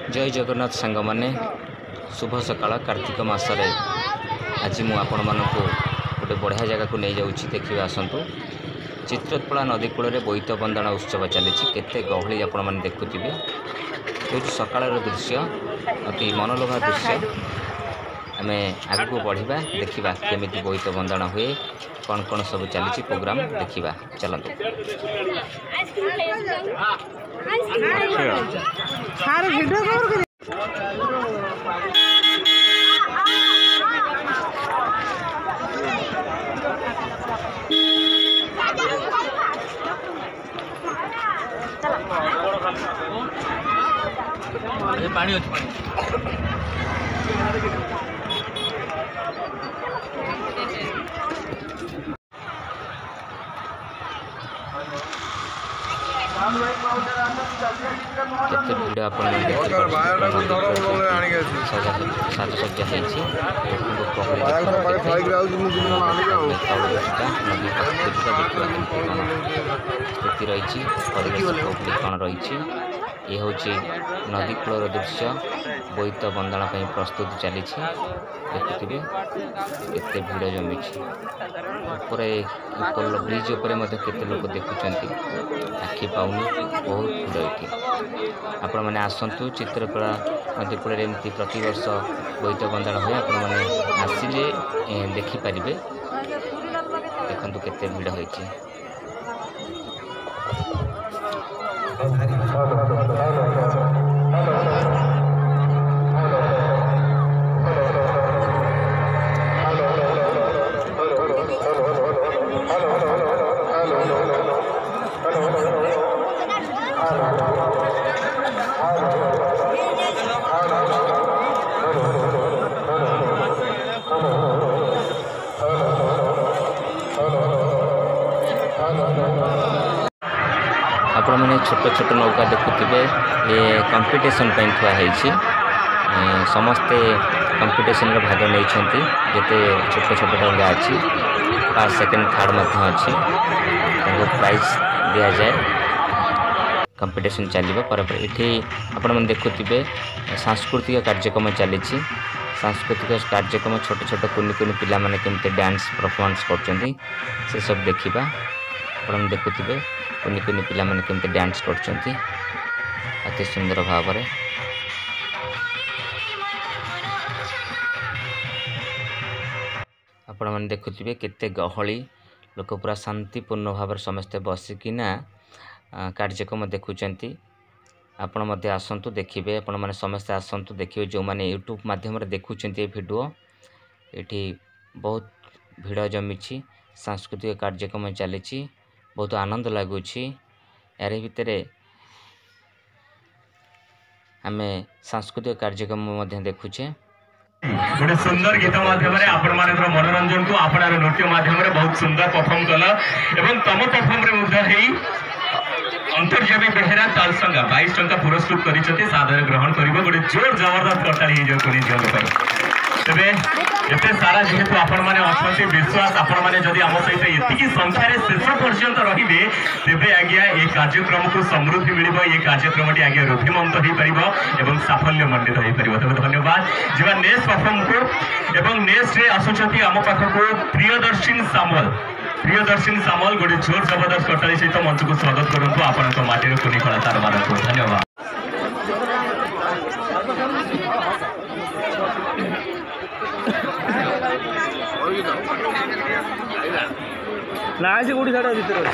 जय जगन्नाथ सांग मैंने शुभ सकाळ कार्तिक मासरे आज मु आपण मानकु गोटे बढ़िया जगह को नहीं जाऊँगी देखिए आसतु चित्रकला नदी कूल बोईत बंदना उत्सव चली केते गहली आपण मैंने देखुवे ये सकाळ दृश्य अति मनलोभा दृश्य आम आग को बढ़ा देखा केमी बोईत बंदना हुए कौन कौन सब चली प्रोग्राम देखा चलते पानी भिड़ आप साजसज्जा स्थिति रही कौन रही ये हूँ नदी कूल दृश्य बोईत बंदना प्रस्तुति चली देखुवे केते भिड़ जमी ब्रिज केते लोग देखुं आखि पाऊनी बहुत भिड़ ये आपण मैंने आसतु चित्रकला नदी कूल एमती प्रति वर्ष बोईत बंदना हुए आपण मैंने आसिले देखिपारे देखु केते भिड़ होती आपण मैंने छोट छोट नौका देखुवे ये कंपटीशन थुआई समस्ते कंपटीशन भाग नहीं जिते छोट छोट डंगा अच्छी फर्स्ट सेकेंड थर्ड अच्छी प्राइज दि जाए कंपटीशन चलो पर ये आपण मैंने देखुवे सांस्कृतिक कार्यक्रम चली सांस्कृतिक कार्यक्रम छोट छोट कुनि कुनि पिला माने केमते डांस परफॉर्मेंस करछंती से सब देखिबा आपण देखुवे कुनि कुनि पिला माने केमते डांस करछंती अति सुंदर भाव रे आपण माने देखुवे केते गहली लोक पूरा शांतिपूर्ण भाव समस्ते बसिकिना कार्यक्रम देखुचंती आपण मध्य आसंतु देखिए आपण माने समस्ते आसंतु देखिए जो माने यूट्यूब माध्यम रे देखुचंती वीडियो एठी बहुत भिड़ जमी सांस्कृतिक कार्यक्रम चली बहुत आनंद लगुच यार भितर आम सांस्कृतिक कार्यक्रम देखुचे गोटे सुंदर गीत माध्यम मनोरंजन को आपणार नृत्य माध्यम बहुत सुंदर परफॉर्म कल एवं तम परफॉर्म अंतर्जामी बेहेरा तालसंगा 22 टंका पुरस्कृत कर सादर ग्रहण कर गोटे जोर जबरदस्त करता तेरे एते सारा जेहेतु आपण माने अच्छे विश्वास आपण माने जदि आम सहित ये संख्यार शेष पर्यंत रे तेरे आज्ञा ये कार्यक्रम को समृद्धि मिल ये कार्यक्रम आज्ञा रुधिमंत हो पार साफल्य मंडित हो पार तेज धन्यवाद जी नेक्स्ट परफॉर्म को एवं नेक्स्ट रे आसुचती आम पाखक प्रियदर्शन सामल गोटे जोर जबरदस्त करताली सहित मंच को स्वागत करूँ आपण माटी कुनी कलाकार मानक धन्यवाद ना से कौटी छाड़ भितर